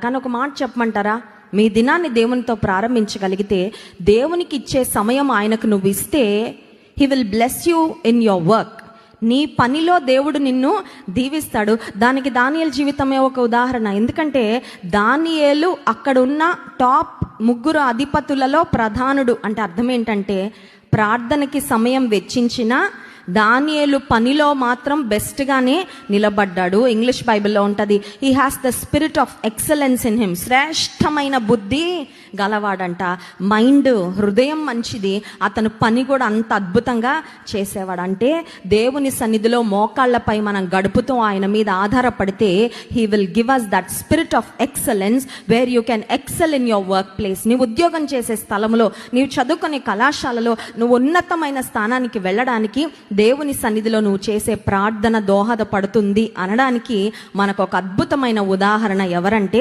కానీ ఒక మాట చెప్పమంటారా? మీ దినాన్ని దేవునితో ప్రారంభించగలిగితే, దేవునికి ఇచ్చే సమయం ఆయనకు నువ్వు ఇస్తే, he will bless you in your work. నీ పనిలో దేవుడు నిన్ను దీవిస్తాడు. దానికి దానియేలు జీవితమే ఒక ఉదాహరణ. ఎందుకంటే దానియేలు అక్కడున్న టాప్ 3 అధిపతులలో ప్రధానుడు. అంటే అర్థం ఏంటంటే, ప్రార్థనకి సమయం వెచ్చించిన దానియేలు పనిలో మాత్రం బెస్ట్గానే నిలబడ్డాడు. ఇంగ్లీష్ బైబిల్లో ఉంటుంది, he has the spirit of excellence in him. శ్రేష్టమైన బుద్ధి గలవాడంట. మైండ్, హృదయం మంచిది. అతను పని కూడా అంత అద్భుతంగా చేసేవాడు. అంటే దేవుని సన్నిధిలో మోకాళ్ళపై మనం గడుపుతూ ఆయన మీద ఆధారపడితే, he will give us that spirit of excellence where you can excel in your work place. నీవు ఉద్యోగం చేసే స్థలంలో, నీవు చదువుకునే కళాశాలలో, నువ్వు ఉన్నతమైన స్థానానికి వెళ్ళడానికి దేవుని సన్నిధిలో నువ్వు చేసే ప్రార్థన దోహదపడుతుంది అనడానికి మనకు ఒక అద్భుతమైన ఉదాహరణ ఎవరంటే